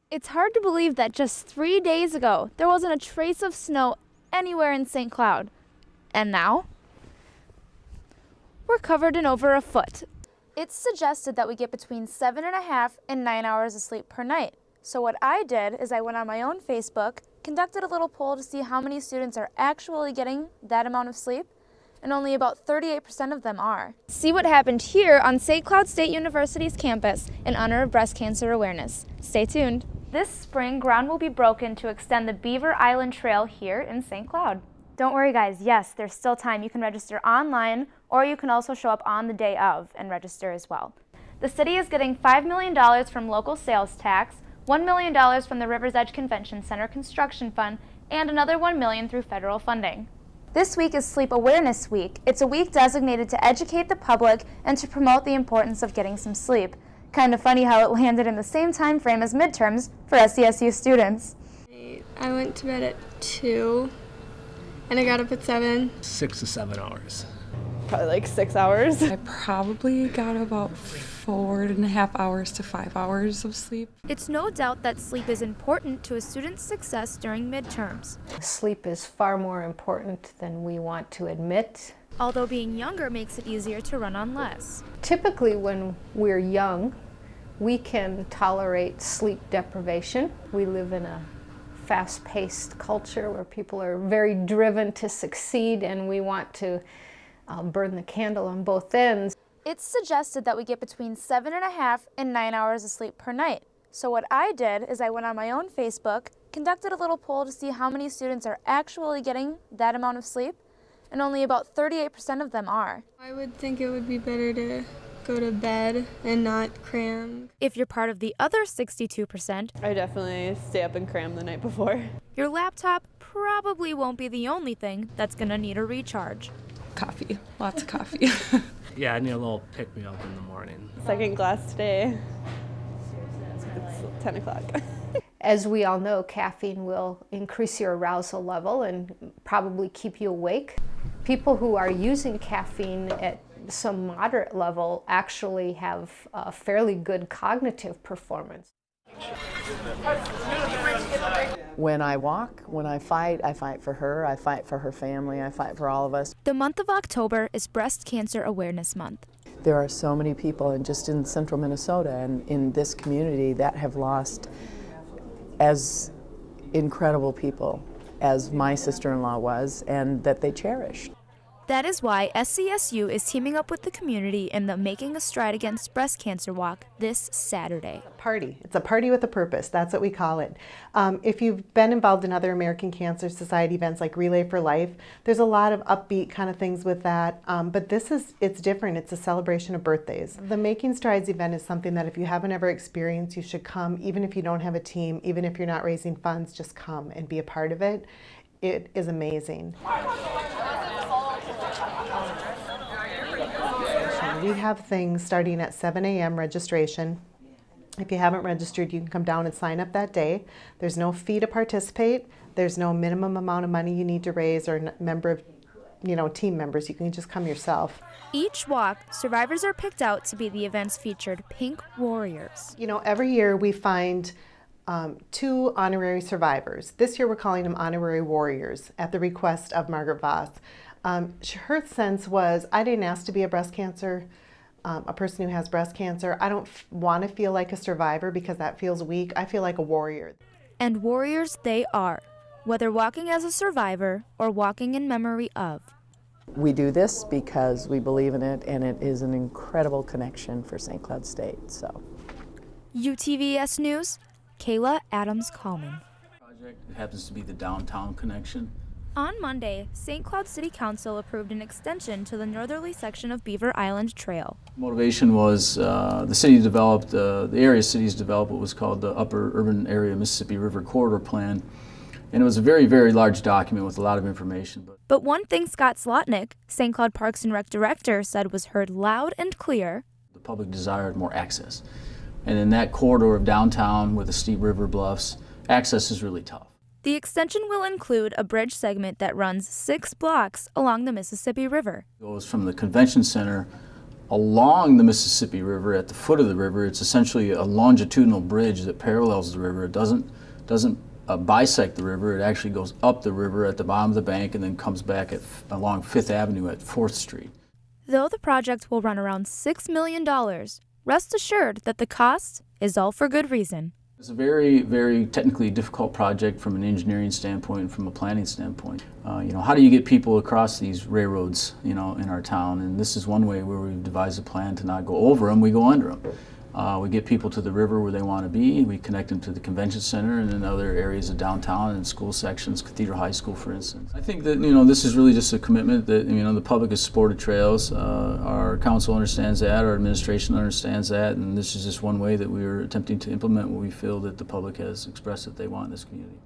It's hard to believe that just 3 days ago, there wasn't a trace of snow anywhere in St. Cloud. And now, we're covered in over a foot. It's suggested that we get between 7.5 and 9 hours of sleep per night. So what I did is I went on my own Facebook, conducted a little poll to see how many students are actually getting that amount of sleep, and only about 38% of them are. See what happened here on St. Cloud State University's campus in honor of breast cancer awareness. Stay tuned. This spring, ground will be broken to extend the Beaver Island Trail here in St. Cloud. Don't worry guys, yes, there's still time. You can register online, or you can also show up on the day of and register as well. The city is getting $5 million from local sales tax, $1 million from the River's Edge Convention Center Construction Fund, and another $1 million through federal funding. This week is Sleep Awareness Week. It's a week designated to educate the public and to promote the importance of getting some sleep. Kind of funny how it landed in the same time frame as midterms for SCSU students. I went to bed at 2 and I got up at 7. 6 to 7 hours. Probably like 6 hours. I probably got about 4.5 hours to 5 hours of sleep. It's no doubt that sleep is important to a student's success during midterms. Sleep is far more important than we want to admit. Although being younger makes it easier to run on less. Typically when we're young, we can tolerate sleep deprivation. We live in a fast-paced culture where people are very driven to succeed, and we want to burn the candle on both ends. It's suggested that we get between 7.5 and 9 hours of sleep per night. So what I did is I went on my own Facebook, conducted a little poll to see how many students are actually getting that amount of sleep, and only about 38% of them are. I would think it would be better to go to bed and not cram. If you're part of the other 62%, I definitely stay up and cram the night before. your laptop probably won't be the only thing that's gonna need a recharge. Coffee, lots of coffee. Yeah, I need a little pick-me-up in the morning. Second glass today. It's 10 o'clock. As we all know, caffeine will increase your arousal level and probably keep you awake. People who are using caffeine at some moderate level actually have a fairly good cognitive performance. When I walk, when I fight for her, I fight for her family, I fight for all of us. The month of October is Breast Cancer Awareness Month. There are so many people, and just in central Minnesota and in this community, that have lost as incredible people as my sister-in-law was, and that they cherished. That is why SCSU is teaming up with the community in the Making a Stride Against Breast Cancer Walk this Saturday. Party. It's a party with a purpose. That's what we call it. If you've been involved in other American Cancer Society events like Relay for Life, there's a lot of upbeat kind of things with that. But it's different. It's a celebration of birthdays. The Making Strides event is something that if you haven't ever experienced, you should come. Even if you don't have a team, even if you're not raising funds, just come and be a part of it. It is amazing. We have things starting at 7 a.m. registration. If you haven't registered, you can come down and sign up that day. There's no fee to participate. There's no minimum amount of money you need to raise or member of, team members. You can just come yourself. Each walk, survivors are picked out to be the event's featured Pink Warriors. Every year we find 2 honorary survivors. This year we're calling them honorary warriors at the request of Margaret Voss. Her sense was, I didn't ask to be a person who has breast cancer. I don't want to feel like a survivor because that feels weak. I feel like a warrior. And warriors they are, whether walking as a survivor or walking in memory of. We do this because we believe in it, and it is an incredible connection for St. Cloud State. So, UTVS News, Kayla Adams-Kalman. Project happens to be the downtown connection. On Monday, St. Cloud City Council approved an extension to the northerly section of Beaver Island Trail. Motivation was the city developed, the area cities developed what was called the Upper Urban Area Mississippi River Corridor Plan. And it was a very, very large document with a lot of information. But one thing Scott Slotnick, St. Cloud Parks and Rec Director, said was heard loud and clear. The public desired more access. And in that corridor of downtown with the steep river bluffs, access is really tough. The extension will include a bridge segment that runs 6 blocks along the Mississippi River. It goes from the convention center along the Mississippi River, at the foot of the river. It's essentially a longitudinal bridge that parallels the river. It doesn't bisect the river. It actually goes up the river at the bottom of the bank and then comes back along Fifth Avenue at 4th Street. Though the project will run around $6 million, rest assured that the cost is all for good reason. It's a very, very technically difficult project from an engineering standpoint and from a planning standpoint. How do you get people across these railroads, in our town? And this is one way where we've devised a plan to not go over them, we go under them. We get people to the river where they want to be. We connect them to the convention center and then other areas of downtown and school sections, Cathedral High School, for instance. I think that, this is really just a commitment that, the public has supported trails. Our council understands that, our administration understands that, and this is just one way that we are attempting to implement what we feel that the public has expressed that they want in this community.